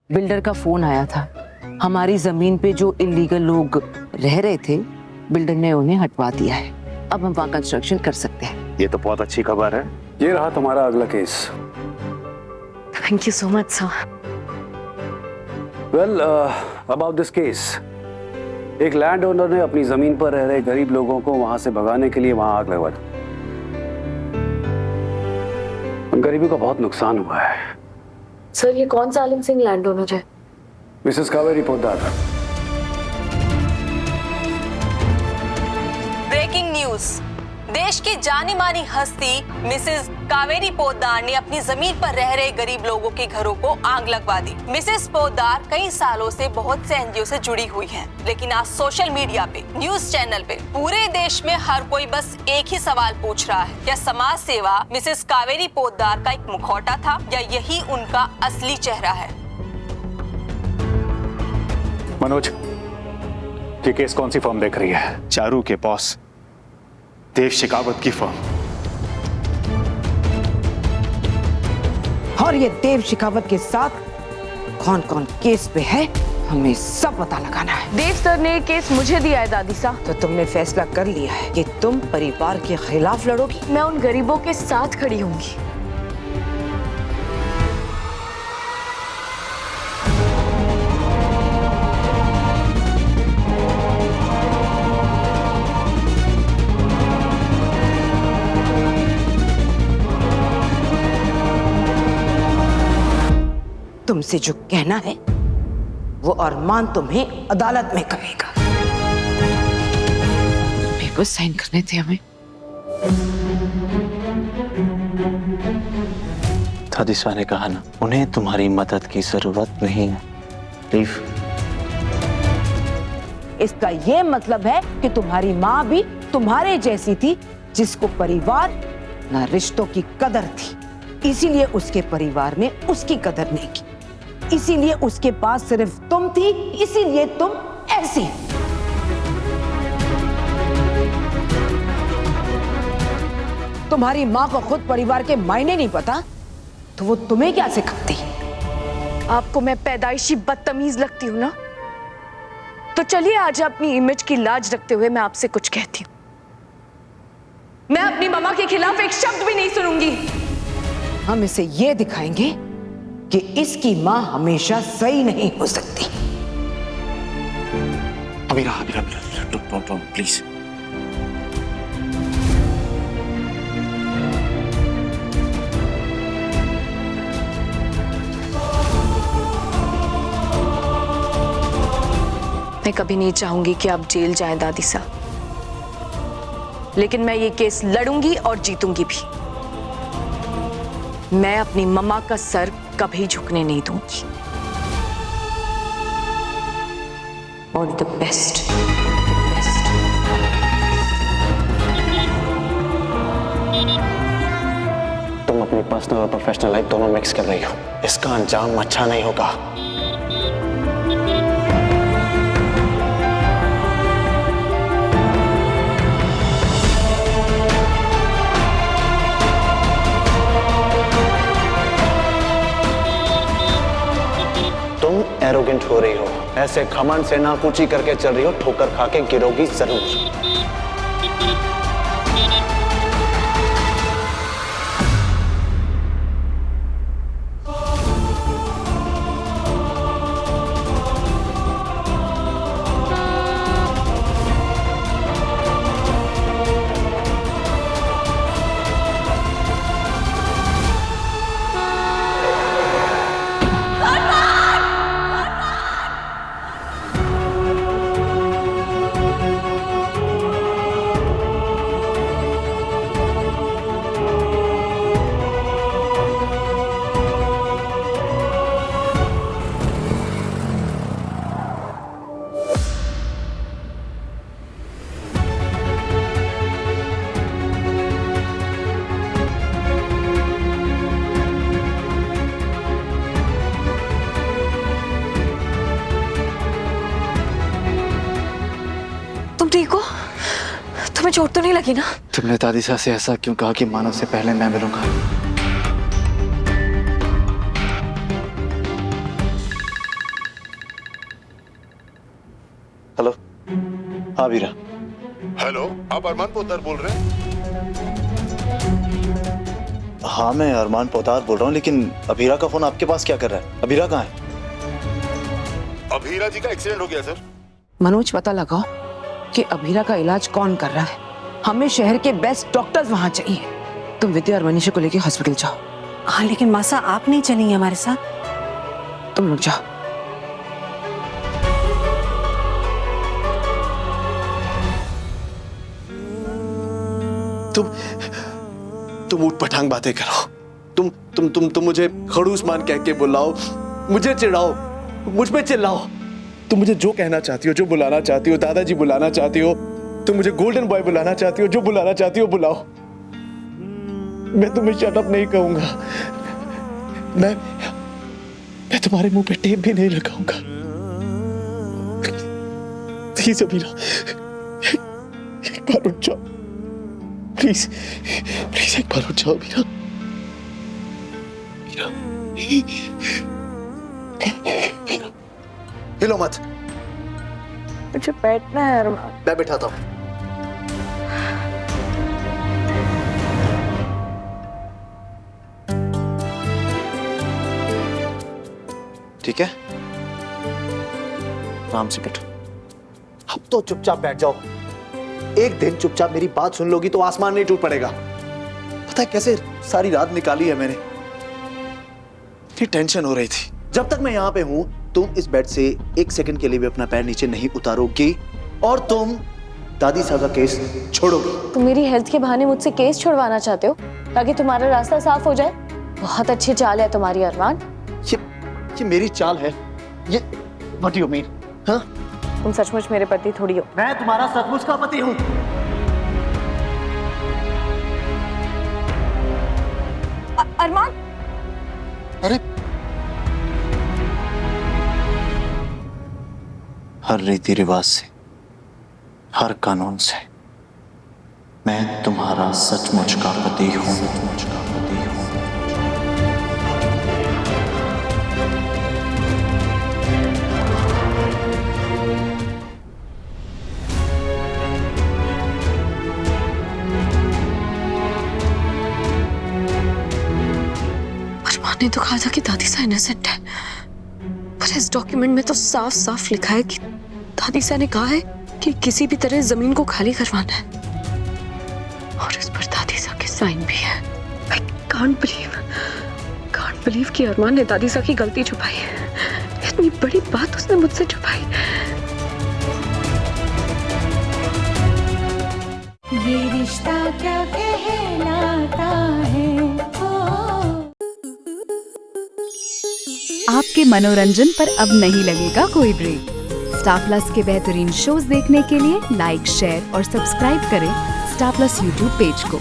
Builder का phone आया था। हमारी जमीन पे जो इलीगल लोग रह रहे थे, बिल्डर ने उन्हें हटवा दिया है। अब हम वहाँ कंस्ट्रक्शन कर सकते हैं। ये तो बहुत अच्छी खबर है। ये रहा तुम्हारा अगला case. Thank you so much sir. Well, about this case, एक लैंड ओनर ने अपनी जमीन पर रह रहे गरीब लोगों को वहां से भगाने के लिए वहां आग लगवा दी। उन गरीबों का बहुत नुकसान हुआ है। सर ये कौन सा आलिम सिंह लैंड ओनर है? Mrs Kaveri Poddar. Breaking news. देश की जानी मानी हस्ती मिसेस कावेरी पोद्दार ने अपनी जमीन पर रह रहे गरीब लोगों के घरों को आग लगवा दी। मिसेस पोद्दार कई सालों से बहुत से एनजीओ से जुड़ी हुई हैं, लेकिन आज सोशल मीडिया पे, न्यूज चैनल पे पूरे देश में हर कोई बस एक ही सवाल पूछ रहा है, क्या समाज सेवा मिसेस कावेरी पोद्दार का एक मुखौटा था या यही उनका असली चेहरा है? मनोज, ये केस कौन सी फर्म देख रही है? चारू के बॉस देव शेखावत की फर्म। और ये देव शेखावत के साथ कौन कौन केस पे है, हमें सब पता लगाना है। देव सर ने केस मुझे दिया है दादी सा। तो तुमने फैसला कर लिया है कि तुम परिवार के खिलाफ लड़ोगी? मैं उन गरीबों के साथ खड़ी होंगी। तुमसे जो कहना है वो अरमान तुम्हें अदालत में कहेगा। पेपर साइन करने थे हमें। दादीसा ने कहा ना, उन्हें तुम्हारी मदद की जरूरत नहीं है। लीव। इसका ये मतलब है कि तुम्हारी माँ भी तुम्हारे जैसी थी, जिसको परिवार ना रिश्तों की कदर थी, इसीलिए उसके परिवार ने उसकी कदर नहीं की, इसीलिए उसके पास सिर्फ तुम थी, इसीलिए तुम ऐसी। तुम्हारी माँ को खुद परिवार के मायने नहीं पता, तो वो तुम्हें क्या सिखाती? आपको मैं पैदाइशी बदतमीज लगती हूँ ना? तो चलिए आज अपनी इमेज की लाज रखते हुए मैं आपसे कुछ कहती हूँ। मैं अपनी मम्मा के खिलाफ एक शब्द भी नहीं सुनूंगी। हम इसे ये दिखाएंगे कि इसकी माँ हमेशा सही नहीं हो सकती। अमीरा, अमीरा, डोंट प्लीज। मैं कभी नहीं चाहूंगी कि आप जेल जाएं दादी सा, लेकिन मैं ये केस लड़ूंगी और जीतूंगी भी। मैं अपनी मम्मा का सर कभी झुकने नहीं दूंगी। All the best. तुम अपनी पर्सनल और प्रोफेशनल लाइफ दोनों मिक्स कर रही हो, इसका अंजाम अच्छा नहीं होगा। तुम एरोगेंट हो रही हो, ऐसे घमंड से नाकूची करके चल रही हो, ठोकर खा के गिरोगी जरूर। ठीक हो? तुम्हें चोट तो नहीं लगी ना? तुमने दादीसा से ऐसा क्यों कहा कि मानव से पहले मैं मिलूंगा? हेलो। हाँ वीरा। हेलो, आप अरमान पोद्दार बोल रहे हैं? हाँ मैं अरमान पोद्दार बोल रहा हूँ, लेकिन अभीरा का फोन आपके पास क्या कर रहा है? अभीरा कहाँ है? अभीरा जी का एक्सीडेंट हो गया सर। मनोज, पता लगाओ कि अभीरा का इलाज कौन कर रहा है। हमें शहर के बेस्ट डॉक्टर्स वहां चाहिए। तुम विद्या और मनीषा को लेके हॉस्पिटल जाओ। हाँ लेकिन मासा आप नहीं चलेंगे हमारे साथ? तुम लोग जाओ। तुम ऊट पटांग बातें करो। तुम मुझे खड़ूस मान कह के बुलाओ, मुझे चिढ़ाओ, मुझ पे चिल्लाओ। तुम मुझे जो कहना चाहती हो, जो बुलाना चाहती हो, दादाजी बुलाना चाहती हो, तुम मुझे गोल्डन बॉय बुलाना चाहती हो, जो बुलाना चाहती हो बुलाओ। मैं तुम्हें शट अप नहीं कहूंगा। मैं तुम्हारे मुंह पे टेप भी नहीं लगाऊंगा। प्लीज अभीरा, एक बार उठ जाओ। प्लीज प्लीज एक बार उठ जाओ अभीरा। हिलो मत। मुझे बैठना है अरमान। मैं बैठाता हूं। ठीक है, आराम से बैठो। अब तो चुपचाप बैठ जाओ। एक दिन चुपचाप मेरी बात सुन लोगी तो आसमान नहीं टूट पड़ेगा। पता है कैसे सारी रात निकाली है मैंने, इतनी टेंशन हो रही थी। जब तक मैं यहाँ पे हूँ तुम इस बेड से एक सेकंड के लिए भी अपना पैर नीचे नहीं उतारोगी और तुम दादी साहब का केस छोड़ोगी। तुम मेरी हेल्थ के बहाने मुझसे केस छुड़वाना चाहते हो ताकि तुम्हारा रास्ता साफ हो जाए? बहुत अच्छी चाल है तुम्हारी अरमान। ये मेरी चाल है? ये व्हाट डू यू मीन? हाँ, तुम सचमुच मेरे पति थोड़ी हो। मैं तुम्हारा सचमुच का पति हूँ। अरमान, अरे हर रीति रिवाज से, हर कानून से मैं तुम्हारा सचमुच का पति हूँ। सचमुच का पति हूँ। अरमान ने तो कहा था कि दादी सा इनोसेंट है, पर इस डॉक्यूमेंट में तो साफ साफ लिखा है कि दादी सा ने कहा है कि किसी भी तरह जमीन को खाली करवाना है और इस पर दादी सा के साइन भी है। I can't believe कि अरमान ने दादी सा की गलती छुपाई। इतनी बड़ी बात उसने मुझसे छुपाई। ये रिश्ता क्या कहलाता है। आपके मनोरंजन पर अब नहीं लगेगा कोई ब्रेक। स्टार प्लस के बेहतरीन शोज देखने के लिए लाइक, शेयर और सब्सक्राइब करें स्टार प्लस यूट्यूब पेज को।